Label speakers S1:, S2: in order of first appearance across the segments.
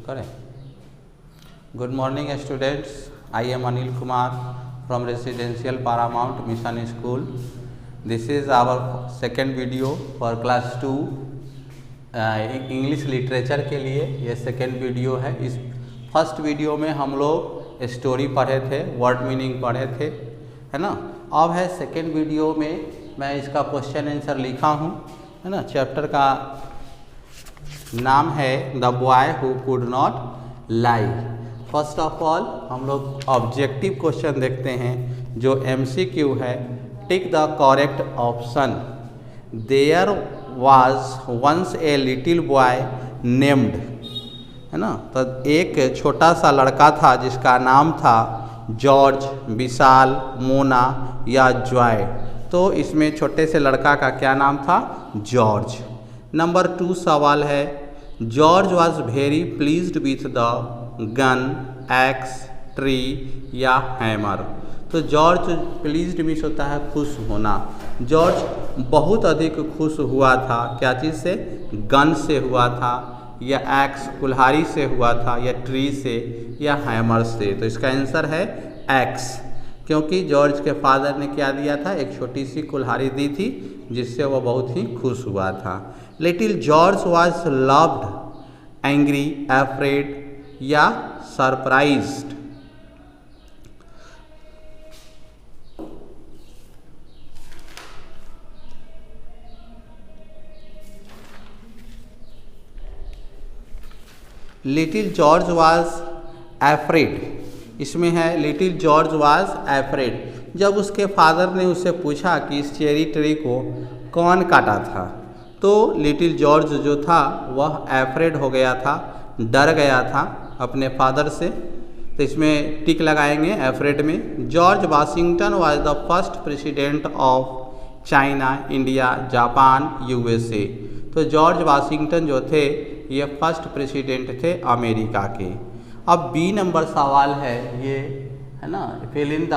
S1: करें। Good morning students, I am Anil Kumar from residential paramount mission school. This is our second video for class 2 English literature के लिए। ये second video है। इस first video में हम लोग स्टोरी पढ़े थे, वर्ड मीनिंग पढ़े थे, है ना। अब है सेकेंड वीडियो में मैं इसका क्वेश्चन आंसर लिखा हूँ, है ना। चैप्टर का नाम है the boy who could not lie. First of all हम लोग ऑब्जेक्टिव क्वेश्चन देखते हैं जो MCQ है। Tick the correct option. There was once a little boy named, है ना। तो एक छोटा सा लड़का था जिसका नाम था जॉर्ज, विशाल, मोना या जॉय। तो इसमें छोटे से लड़का का क्या नाम था? जॉर्ज। नंबर 2 सवाल है, George was very pleased with the gun, x, tree या हैमर। तो जॉर्ज प्लीज्ड मीन्स होता है खुश होना। जॉर्ज बहुत अधिक खुश हुआ था, क्या चीज़ से? गन से हुआ था, या एक्स कुल्हाड़ी से हुआ था, या ट्री से, या हैमर से। तो इसका आंसर है एक्स, क्योंकि जॉर्ज के फादर ने क्या दिया था? एक छोटी सी कुल्हाड़ी दी थी जिससे वह बहुत ही खुश हुआ था। Little George was loved, angry, afraid या surprised. Little George was afraid. इसमें है लिटिल जॉर्ज वॉज एफ्रेड। जब उसके फादर ने उससे पूछा कि इस चेरी ट्री को कौन काटा था, तो लिटिल जॉर्ज जो था वह एफ्रेड हो गया था, डर गया था अपने फादर से। तो इसमें टिक लगाएंगे एफ्रेड में। George Washington was the first president of China, India, Japan, USA। तो जॉर्ज वाशिंगटन जो थे ये फर्स्ट प्रेसिडेंट थे अमेरिका के। अब बी नंबर सवाल है ये, है ना, फिल इन द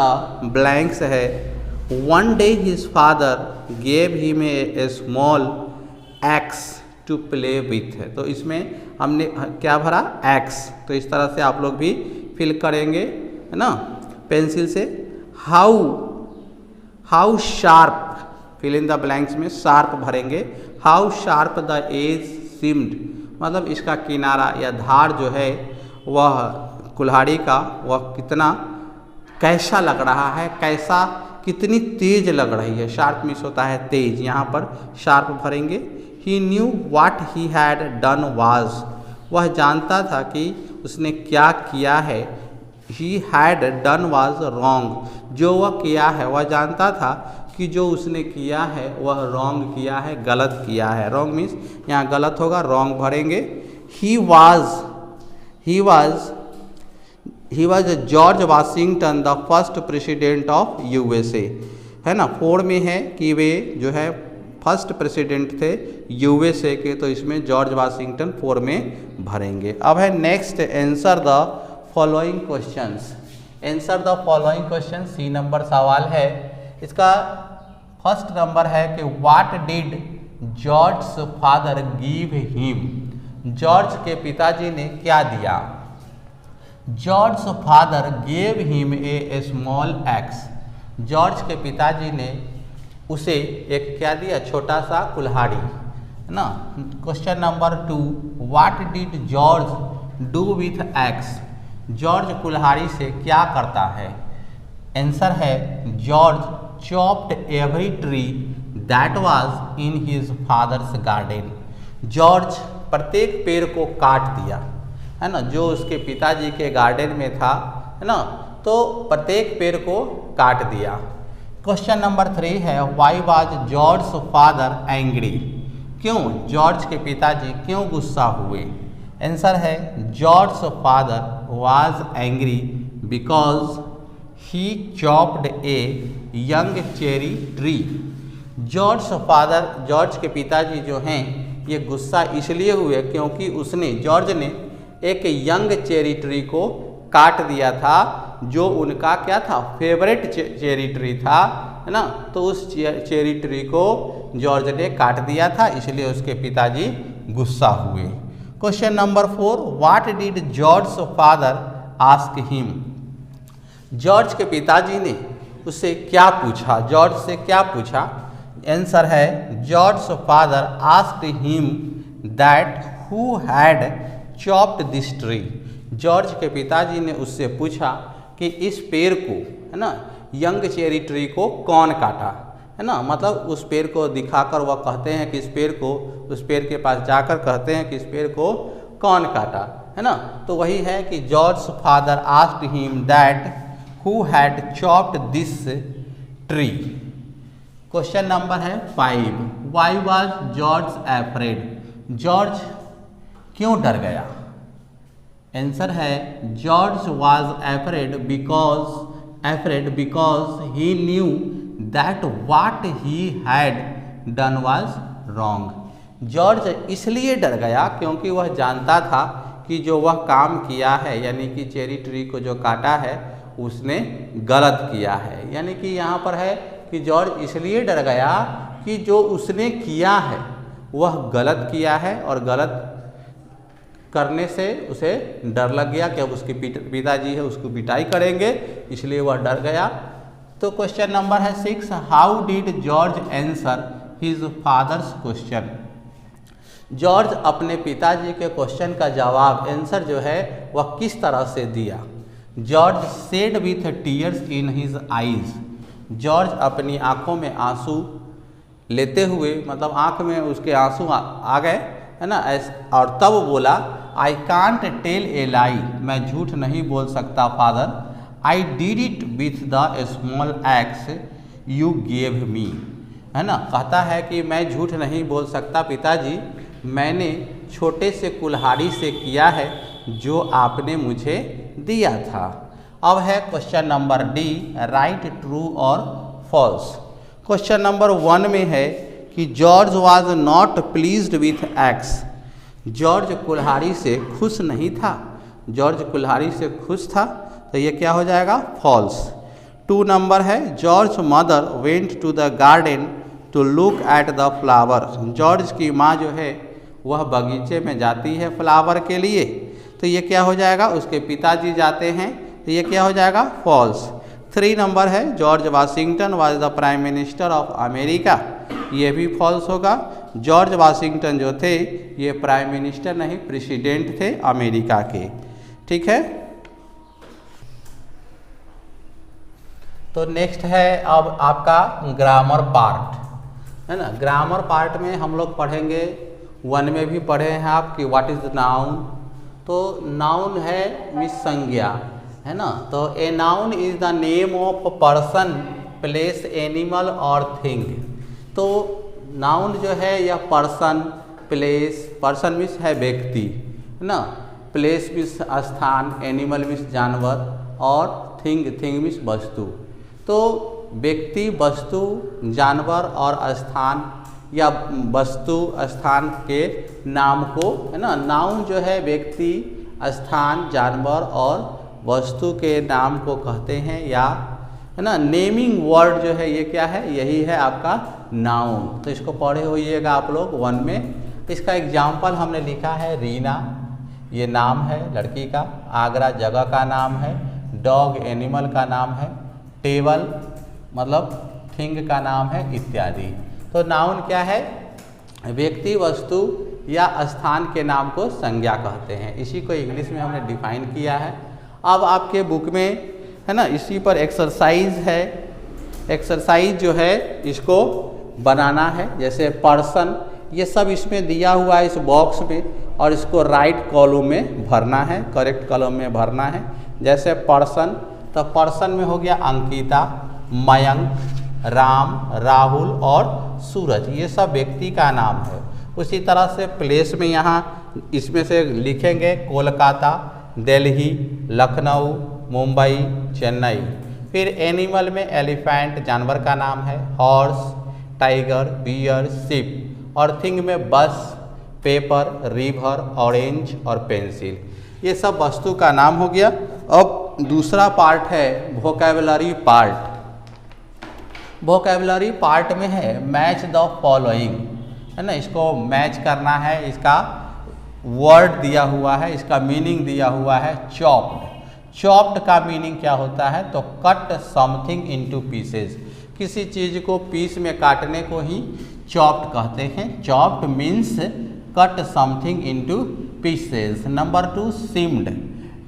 S1: ब्लैंक्स है। One day his father gave him a small axe to play with. तो इसमें हमने क्या भरा? एक्स। तो इस तरह से आप लोग भी फिल करेंगे, है ना, पेंसिल से। How sharp, fill in the blanks में शार्प भरेंगे। How sharp the edge seemed, मतलब इसका किनारा या धार जो है वह कुल्हाड़ी का वह कितना कैसा लग रहा है, कैसा कितनी तेज लग रही है। शार्प मीन्स होता है तेज, यहाँ पर शार्प भरेंगे। He knew what he had done was, वह जानता था कि उसने क्या किया है। He had done was wrong, जो वह किया है वह जानता था कि जो उसने किया है वह रॉन्ग किया है, गलत किया है। रॉन्ग मीन्स यहाँ गलत होगा, रॉन्ग भरेंगे। He was George Washington the first president of USA, है ना। 4 में है कि वे जो है फर्स्ट प्रेसिडेंट थे USA के, तो इसमें जॉर्ज वाशिंगटन 4 में भरेंगे। अब है next, answer the following questions. Answer the following question, C number सवाल है। इसका फर्स्ट नंबर है कि what did George father give him. George के पिताजी ने क्या दिया? George father gave him a small axe. George के पिताजी ने उसे एक क्या दिया? छोटा सा कुल्हाड़ी, है ना। Question number 2, what did George do with x. George कुल्हाड़ी से क्या करता है? आंसर है George chopped every tree that was in his father's garden. George प्रत्येक पेड़ को काट दिया, है ना, जो उसके पिताजी के गार्डन में था, है ना। तो प्रत्येक पेड़ को काट दिया। क्वेश्चन नंबर 3 है, why was George father angry. क्यों जॉर्ज के पिताजी क्यों गुस्सा हुए? आंसर है George father was angry because he chopped a young cherry tree. George के पिताजी जो हैं ये गुस्सा इसलिए हुए क्योंकि जॉर्ज ने एक यंग चेरी ट्री को काट दिया था, जो उनका क्या था? फेवरेट चेरी ट्री था, है ना। तो उस चेरी ट्री को जॉर्ज ने काट दिया था, इसलिए उसके पिताजी गुस्सा हुए। Question number 4, what did George father ask him. George के पिताजी ने उससे क्या पूछा, जॉर्ज से क्या पूछा। आंसर है George father asked him that who had chopped this tree. George के पिताजी ने उससे पूछा कि इस पेड़ को, है ना, यंग चेरी ट्री को कौन काटा, है ना। मतलब उस पेड़ को दिखाकर वह कहते हैं कि इस पेड़ को, उस पेड़ के पास जाकर कहते हैं कि इस पेड़ को कौन काटा, है ना। तो वही है कि George father asked him that who had chopped this tree. Question number है 5, why was George afraid. George क्यों डर गया। आंसर है George was afraid because he knew that what he had done was wrong. George इसलिए डर गया क्योंकि वह जानता था कि जो वह काम किया है, यानी कि चेरी ट्री को जो काटा है, उसने गलत किया है। यानी कि यहाँ पर है कि जॉर्ज इसलिए डर गया कि जो उसने किया है वह गलत किया है और गलत करने से उसे डर लग गया कि अब उसके पिताजी है उसको पिटाई करेंगे, इसलिए वह डर गया। तो क्वेश्चन नंबर है 6, how did George answer his father's question. George अपने पिताजी के क्वेश्चन का जवाब, आंसर जो है वह किस तरह से दिया। George said with tears in his eyes. George अपनी आंखों में आंसू लेते हुए, मतलब आंख में उसके आंसू आ गए, है ना, और तब बोला, आई कांट टेल ए लाई। मैं झूठ नहीं बोल सकता father. I did it with the small x you gave me. है ना, कहता है कि मैं झूठ नहीं बोल सकता पिताजी, मैंने छोटे से कुल्हाड़ी से किया है जो आपने मुझे दिया था। अब है question number D, right true और फॉल्स। क्वेश्चन नंबर 1 में है कि George was not pleased with x. George कुल्हाड़ी से खुश नहीं था। जॉर्ज कुल्हाड़ी से खुश था, तो ये क्या हो जाएगा, फॉल्स। 2 नंबर है, George mother went to the garden to look at the flower. George की माँ जो है वह बगीचे में जाती है फ्लावर के लिए, तो ये क्या हो जाएगा, उसके पिताजी जाते हैं, तो ये क्या हो जाएगा, फॉल्स। 3 नंबर है, George Washington was the prime minister of America. ये भी फॉल्स होगा। जॉर्ज वाशिंगटन जो थे ये प्राइम मिनिस्टर नहीं, प्रेसिडेंट थे अमेरिका के। ठीक है, तो नेक्स्ट है अब आपका ग्रामर पार्ट, है ना। ग्रामर पार्ट में हम लोग पढ़ेंगे, 1 में भी पढ़े हैं आप कि व्हाट इज नाउन। तो नाउन है मीन्स संज्ञा, है ना। तो a noun is the name of person, place, animal और थिंग। तो नाउन जो है यह पर्सन, प्लेस, पर्सन मीन्स है व्यक्ति, है ना, प्लेस मीन्स स्थान, एनिमल मीन्स जानवर और थिंग मीन्स वस्तु। तो व्यक्ति, वस्तु, जानवर और स्थान या वस्तु स्थान के नाम को, है ना, नाउन जो है व्यक्ति, स्थान, जानवर और वस्तु के नाम को कहते हैं, या, है ना, नेमिंग वर्ड जो है ये क्या है, यही है आपका नाउन। तो इसको पढ़े होइएगा आप लोग 1 में। इसका एग्जाम्पल हमने लिखा है, रीना ये नाम है लड़की का, आगरा जगह का नाम है, डॉग एनिमल का नाम है, टेबल मतलब थिंग का नाम है, इत्यादि। तो नाउन क्या है, व्यक्ति, वस्तु या स्थान के नाम को संज्ञा कहते हैं। इसी को इंग्लिश में हमने डिफाइन किया है। अब आपके बुक में, है ना, इसी पर एक्सरसाइज है। एक्सरसाइज जो है इसको बनाना है, जैसे पर्सन, ये सब इसमें दिया हुआ है इस बॉक्स में, और इसको राइट कॉलम में भरना है, करेक्ट कॉलम में भरना है। जैसे पर्सन, तो पर्सन में हो गया अंकिता, मयंक, राम, राहुल और सूरज, ये सब व्यक्ति का नाम है। उसी तरह से प्लेस में यहाँ इसमें से लिखेंगे कोलकाता, दिल्ली, लखनऊ, मुंबई, चेन्नई। फिर एनिमल में एलिफेंट जानवर का नाम है, हॉर्स, टाइगर, बियर, शिप। और थिंग में बस, पेपर, रिवर, ऑरेंज और पेंसिल, ये सब वस्तु का नाम हो गया। अब दूसरा पार्ट है वोकैबुलरी पार्ट। वोकैबुलरी पार्ट में है मैच द फॉलोइंग, है ना, इसको मैच करना है, इसका वर्ड दिया हुआ है, इसका मीनिंग दिया हुआ है चॉप्ड। चॉप्ड का मीनिंग क्या होता है? तो कट समथिंग इनटू पीसेस, किसी चीज़ को पीस में काटने को ही चॉप्ड कहते हैं। Chopped means cut something into pieces. Number 2 seemed,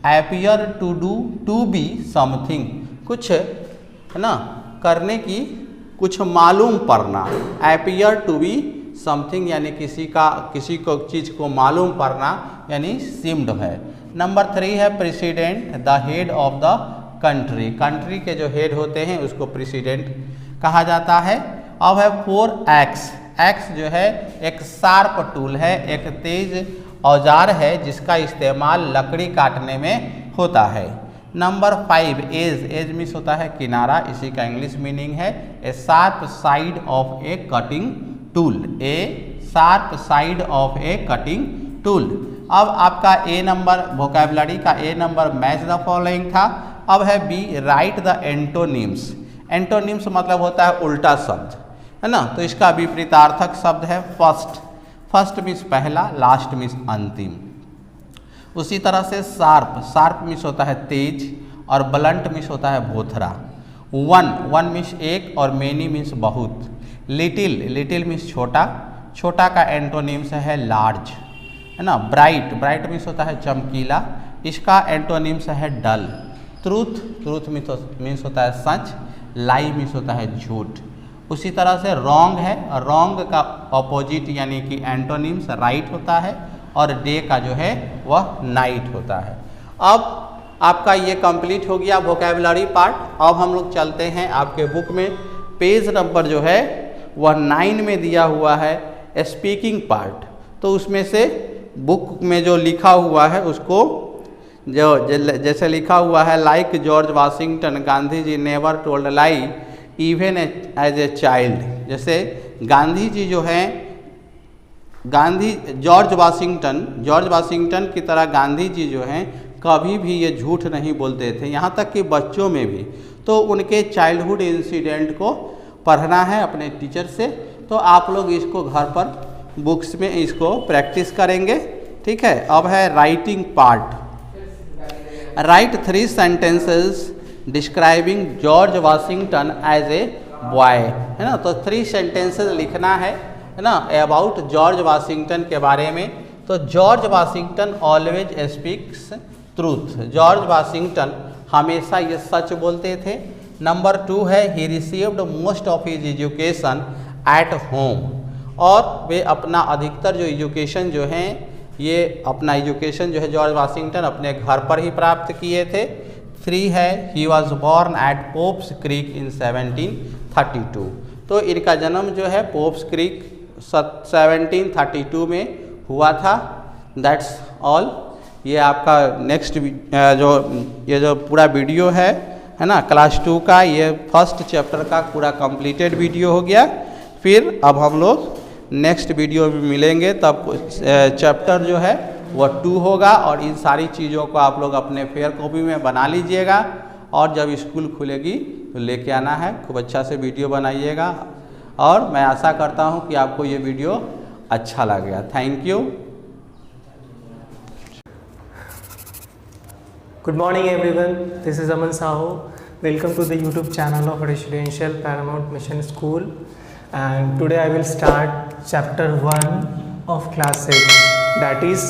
S1: appear to do, to be something, कुछ है ना करने की, कुछ मालूम पड़ना। अपीयर टू बी समथिंग यानी किसी को चीज़ को मालूम पड़ना यानी सीम्ड है। नंबर 3 है president, the head of the country, country के जो हेड होते हैं उसको प्रेसिडेंट कहा जाता है। अब है 4 एक्स, एक्स जो है एक शार्प टूल है, एक तेज औजार है जिसका इस्तेमाल लकड़ी काटने में होता है। नंबर 5 एज, एज मीन्स होता है किनारा, इसी का इंग्लिश मीनिंग है a sharp side of a cutting tool, a sharp side of a cutting tool. अब आपका ए नंबर वोकैबुलरी का A number match the following था। अब है B write the antonyms, antonyms मतलब होता है उल्टा शब्द, है ना। तो इसका विपरीतार्थक शब्द है फर्स्ट, फर्स्ट मीन्स पहला, लास्ट मीन्स अंतिम। उसी तरह से शार्प, शार्प मीन्स होता है तेज और ब्लंट मीन्स होता है भोथरा। वन, वन मीन्स एक और मेनी मीन्स बहुत। लिटिल, लिटिल मीन्स छोटा, छोटा का एंटोनिम्स है लार्ज, है ना। ब्राइट, ब्राइट मीन्स होता है चमकीला, इसका एंटोनिम्स है डल। ट्रूथ, ट्रूथ मीन्स होता है सच, लाई मीन्स होता है झूठ। उसी तरह से रॉन्ग है, रॉन्ग का ऑपोजिट यानी कि एंटोनिम्स राइट होता है और डे का जो है वह नाइट होता है। अब आपका ये कंप्लीट हो गया वोकैबुलरी पार्ट। अब हम लोग चलते हैं आपके बुक में, पेज नंबर जो है वह 9 में दिया हुआ है स्पीकिंग पार्ट। तो उसमें से बुक में जो लिखा हुआ है उसको जो जैसे लिखा हुआ है like George Washington Gandhi ji never told lie even as a child, जैसे गांधी जी जो हैं, जॉर्ज वाशिंगटन की तरह गांधी जी जो हैं कभी भी ये झूठ नहीं बोलते थे, यहाँ तक कि बच्चों में भी। तो उनके चाइल्डहुड इंसिडेंट को पढ़ना है अपने टीचर से। तो आप लोग इसको घर पर बुक्स में इसको प्रैक्टिस करेंगे, ठीक है। अब है writing part. Write 3 sentences describing George Washington as a boy, है ना। तो 3 सेंटेंसेस लिखना है ना अबाउट जॉर्ज वाशिंगटन के बारे में। तो George Washington always speaks truth, George Washington हमेशा ये सच बोलते थे। नंबर 2 है he received most of his education at home, और वे अपना अधिकतर जो एजुकेशन जो हैं ये अपना एजुकेशन जो है जॉर्ज वाशिंगटन अपने घर पर ही प्राप्त किए थे। 3 है he was born at Pope's Creek in 1732। तो इनका जन्म जो है पोप्स क्रीक 1732 में हुआ था। That's all. ये आपका नेक्स्ट जो पूरा वीडियो है ना क्लास 2 का, ये फर्स्ट चैप्टर का पूरा कंप्लीटेड वीडियो हो गया। फिर अब हम लोग नेक्स्ट वीडियो में मिलेंगे, तब चैप्टर जो है वह 2 होगा। और इन सारी चीज़ों को आप लोग अपने फेयर कॉपी में बना लीजिएगा, और जब स्कूल खुलेगी तो लेके आना है। खूब अच्छा से वीडियो बनाइएगा, और मैं आशा करता हूँ कि आपको ये वीडियो अच्छा लगेगा। Thank you.
S2: Good morning everyone, this is Aman Sahu. Welcome to the YouTube channel of Residential Paramount Mission School, and today I will start chapter 1 of class 6, that is